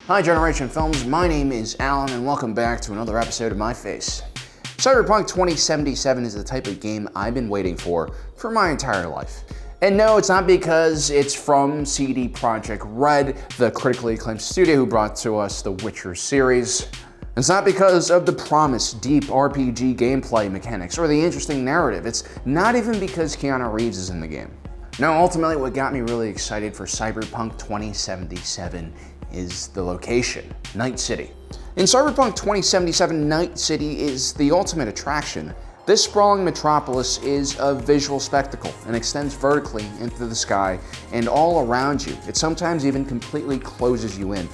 Hi Generation Films, my name is Alan and welcome back to another episode of My Face. Cyberpunk 2077 is the type of game I've been waiting for my entire life. And no, it's not because it's from CD Projekt Red, the critically acclaimed studio who brought to us the Witcher series. It's not because of the promised deep RPG gameplay mechanics or the interesting narrative. It's not even because Keanu Reeves is in the game. No, ultimately what got me really excited for Cyberpunk 2077 is the location, Night City. In Cyberpunk 2077, Night City is the ultimate attraction. This sprawling metropolis is a visual spectacle and extends vertically into the sky and all around you. It sometimes even completely closes you in.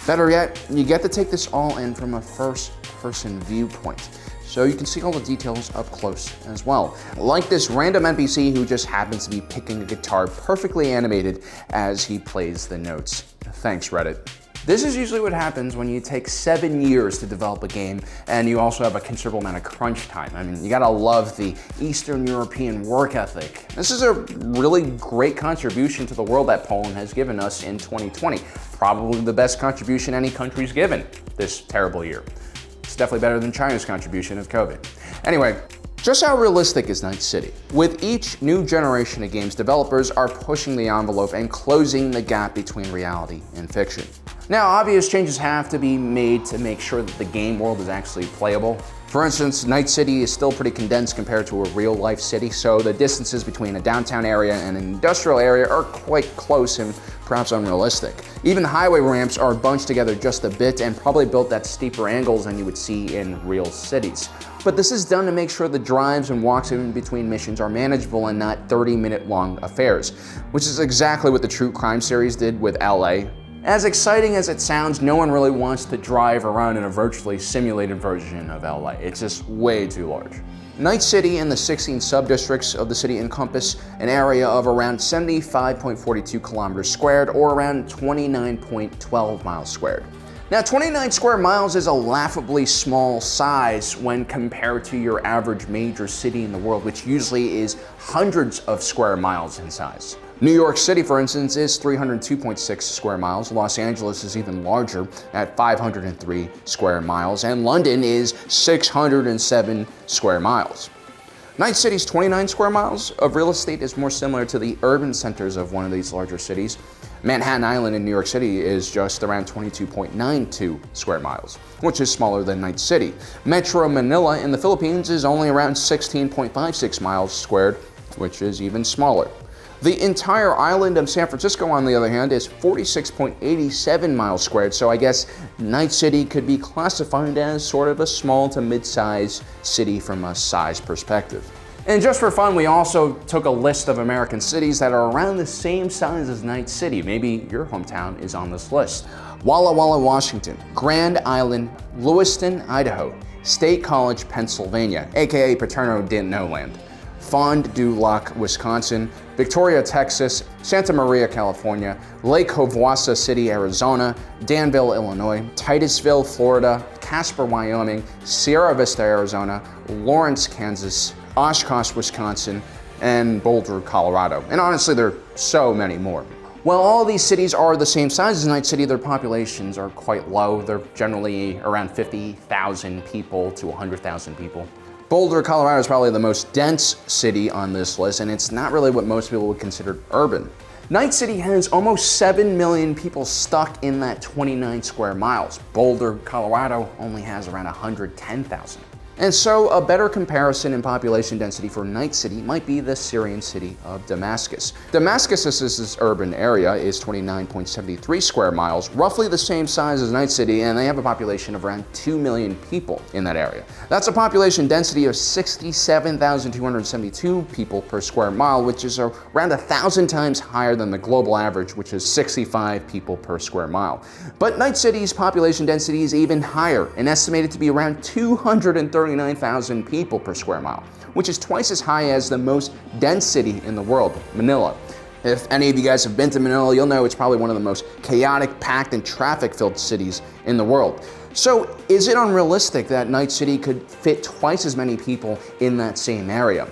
Better yet, you get to take this all in from a first-person viewpoint, so you can see all the details up close as well. Like this random NPC who just happens to be picking a guitar perfectly animated as he plays the notes. Thanks, Reddit. This is usually what happens when you take 7 years to develop a game and you also have a considerable amount of crunch time. I mean, you gotta love the Eastern European work ethic. This is a really great contribution to the world that Poland has given us in 2020. Probably the best contribution any country's given this terrible year. It's definitely better than China's contribution of COVID. Anyway, just how realistic is Night City? With each new generation of games, developers are pushing the envelope and closing the gap between reality and fiction. Now, obvious changes have to be made to make sure that the game world is actually playable. For instance, Night City is still pretty condensed compared to a real-life city, so the distances between a downtown area and an industrial area are quite close and perhaps unrealistic. Even highway ramps are bunched together just a bit and probably built at steeper angles than you would see in real cities. But this is done to make sure the drives and walks in between missions are manageable and not 30-minute long affairs, which is exactly what the True Crime series did with LA. As exciting as it sounds, no one really wants to drive around in a virtually simulated version of LA. It's just way too large. Night City and the 16 sub-districts of the city encompass an area of around 75.42 kilometers squared or around 29.12 miles squared. Now, 29 square miles is a laughably small size when compared to your average major city in the world, which usually is hundreds of square miles in size. New York City, for instance, is 302.6 square miles. Los Angeles is even larger at 503 square miles, and London is 607 square miles. Night City's 29 square miles of real estate is more similar to the urban centers of one of these larger cities. Manhattan Island in New York City is just around 22.92 square miles, which is smaller than Night City. Metro Manila in the Philippines is only around 16.56 miles squared, which is even smaller. The entire island of San Francisco, on the other hand, is 46.87 miles squared, so I guess Night City could be classified as sort of a small to mid-size city from a size perspective. And just for fun, we also took a list of American cities that are around the same size as Night City. Maybe your hometown is on this list. Walla Walla, Washington, Grand Island, Lewiston, Idaho, State College, Pennsylvania, aka Paterno Didn't Know Land, Fond du Lac, Wisconsin, Victoria, Texas, Santa Maria, California, Lake Havasu City, Arizona, Danville, Illinois, Titusville, Florida, Casper, Wyoming, Sierra Vista, Arizona, Lawrence, Kansas, Oshkosh, Wisconsin, and Boulder, Colorado. And honestly, there are so many more. While all these cities are the same size as Night City, their populations are quite low. They're generally around 50,000 people to 100,000 people. Boulder, Colorado is probably the most dense city on this list, and it's not really what most people would consider urban. Night City has almost 7 million people stuck in that 29 square miles. Boulder, Colorado only has around 110,000. And so a better comparison in population density for Night City might be the Syrian city of Damascus. Damascus's urban area is 29.73 square miles, roughly the same size as Night City, and they have a population of around 2 million people in that area. That's a population density of 67,272 people per square mile, which is around 1,000 times higher than the global average, which is 65 people per square mile. But Night City's population density is even higher and estimated to be around 239,000 people per square mile, which is twice as high as the most dense city in the world, Manila. If any of you guys have been to Manila, you'll know it's probably one of the most chaotic, packed, and traffic-filled cities in the world. So is it unrealistic that Night City could fit twice as many people in that same area?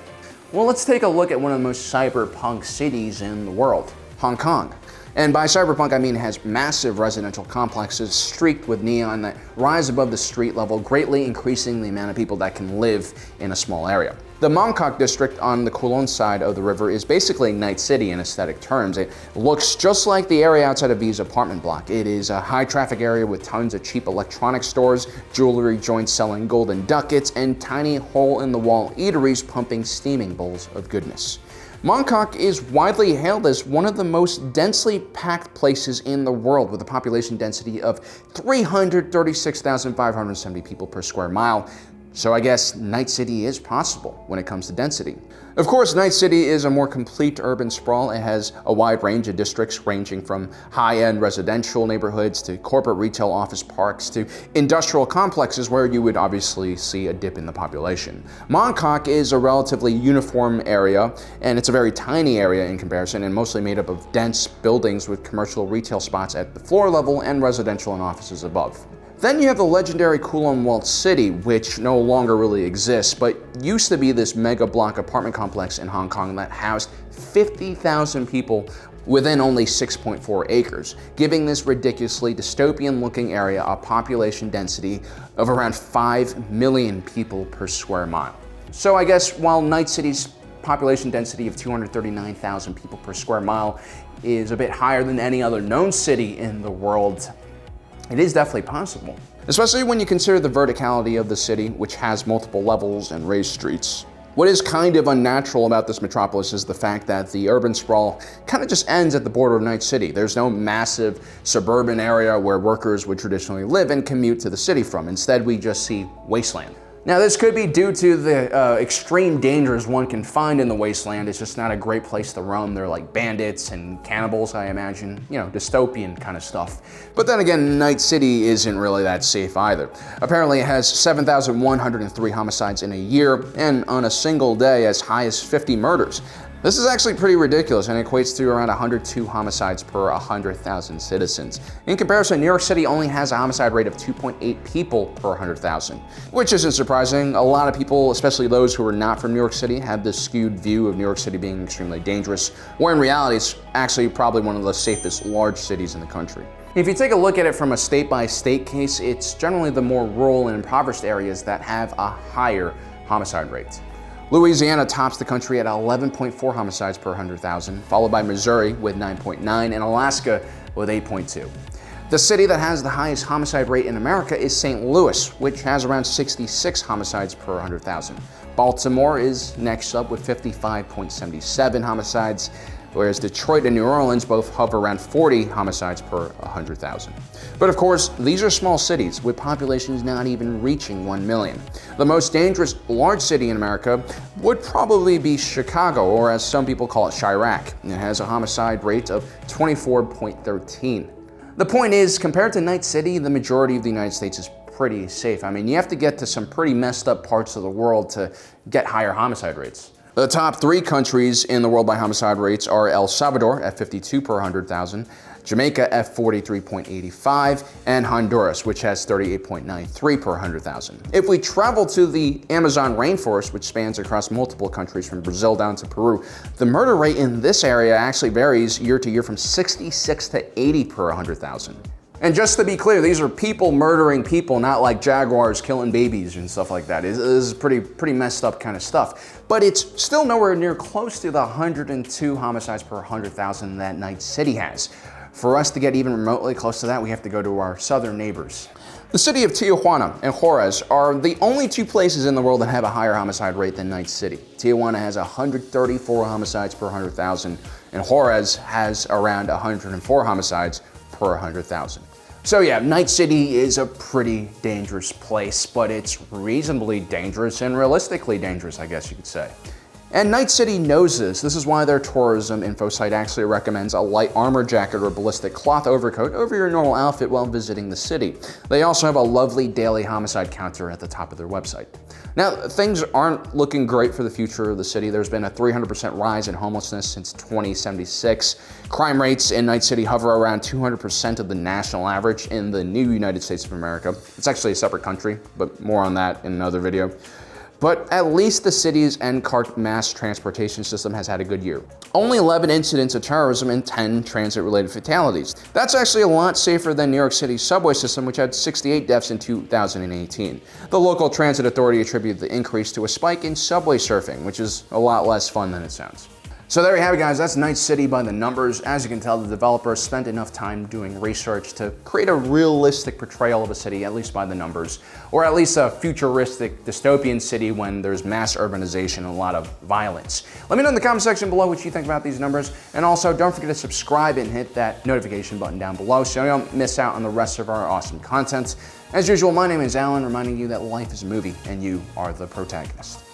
Well, let's take a look at one of the most cyberpunk cities in the world, Hong Kong. And by cyberpunk, I mean it has massive residential complexes streaked with neon that rise above the street level, greatly increasing the amount of people that can live in a small area. The Mongkok district on the Kowloon side of the river is basically Night City in aesthetic terms. It looks just like the area outside of V's apartment block. It is a high traffic area with tons of cheap electronic stores, jewelry joints selling golden ducats, and tiny hole-in-the-wall eateries pumping steaming bowls of goodness. Mongkok is widely hailed as one of the most densely packed places in the world, with a population density of 336,570 people per square mile. So I guess Night City is possible when it comes to density. Of course, Night City is a more complete urban sprawl. It has a wide range of districts ranging from high-end residential neighborhoods to corporate retail office parks to industrial complexes where you would obviously see a dip in the population. Mongkok is a relatively uniform area, and it's a very tiny area in comparison and mostly made up of dense buildings with commercial retail spots at the floor level and residential and offices above. Then you have the legendary Kowloon Walled City, which no longer really exists, but used to be this mega block apartment complex in Hong Kong that housed 50,000 people within only 6.4 acres, giving this ridiculously dystopian-looking area a population density of around 5 million people per square mile. So I guess while Night City's population density of 239,000 people per square mile is a bit higher than any other known city in the world, it is definitely possible. Especially when you consider the verticality of the city, which has multiple levels and raised streets. What is kind of unnatural about this metropolis is the fact that the urban sprawl kind of just ends at the border of Night City. There's no massive suburban area where workers would traditionally live and commute to the city from. Instead, we just see wasteland. Now, this could be due to the extreme dangers one can find in the wasteland. It's just not a great place to roam. They're like bandits and cannibals, I imagine. You know, dystopian kind of stuff. But then again, Night City isn't really that safe either. Apparently, it has 7,103 homicides in a year, and on a single day, as high as 50 murders. This is actually pretty ridiculous and equates to around 102 homicides per 100,000 citizens. In comparison, New York City only has a homicide rate of 2.8 people per 100,000, which isn't surprising. A lot of people, especially those who are not from New York City, have this skewed view of New York City being extremely dangerous, where in reality it's actually probably one of the safest large cities in the country. If you take a look at it from a state-by-state case, it's generally the more rural and impoverished areas that have a higher homicide rate. Louisiana tops the country at 11.4 homicides per 100,000, followed by Missouri with 9.9 and Alaska with 8.2. The city that has the highest homicide rate in America is St. Louis, which has around 66 homicides per 100,000. Baltimore is next up with 55.77 homicides, whereas Detroit and New Orleans both hover around 40 homicides per 100,000. But of course, these are small cities with populations not even reaching 1 million. The most dangerous large city in America would probably be Chicago, or as some people call it, Chirac. It has a homicide rate of 24.13. The point is, compared to Night City, the majority of the United States is pretty safe. I mean, you have to get to some pretty messed up parts of the world to get higher homicide rates. The top 3 countries in the world by homicide rates are El Salvador at 52 per 100,000, Jamaica at 43.85, and Honduras, which has 38.93 per 100,000. If we travel to the Amazon rainforest, which spans across multiple countries from Brazil down to Peru, the murder rate in this area actually varies year to year from 66 to 80 per 100,000. And just to be clear, these are people murdering people, not like jaguars killing babies and stuff like that. This is pretty messed up kind of stuff. But it's still nowhere near close to the 102 homicides per 100,000 that Night City has. For us to get even remotely close to that, we have to go to our southern neighbors. The city of Tijuana and Juarez are the only 2 places in the world that have a higher homicide rate than Night City. Tijuana has 134 homicides per 100,000, and Juarez has around 104 homicides per 100,000. So yeah, Night City is a pretty dangerous place, but it's reasonably dangerous and realistically dangerous, I guess you could say. And Night City knows this. This is why their tourism info site actually recommends a light armor jacket or ballistic cloth overcoat over your normal outfit while visiting the city. They also have a lovely daily homicide counter at the top of their website. Now, things aren't looking great for the future of the city. There's been a 300% rise in homelessness since 2076. Crime rates in Night City hover around 200% of the national average in the new United States of America. It's actually a separate country, but more on that in another video. But at least the city's NCART mass transportation system has had a good year. Only 11 incidents of terrorism and 10 transit-related fatalities. That's actually a lot safer than New York City's subway system, which had 68 deaths in 2018. The local transit authority attributed the increase to a spike in subway surfing, which is a lot less fun than it sounds. So there you have it, guys. That's Night City by the numbers. As you can tell, the developer spent enough time doing research to create a realistic portrayal of a city, at least by the numbers, or at least a futuristic dystopian city when there's mass urbanization and a lot of violence. Let me know in the comment section below what you think about these numbers, and also don't forget to subscribe and hit that notification button down below so you don't miss out on the rest of our awesome content. As usual, my name is Alan, reminding you that life is a movie and you are the protagonist.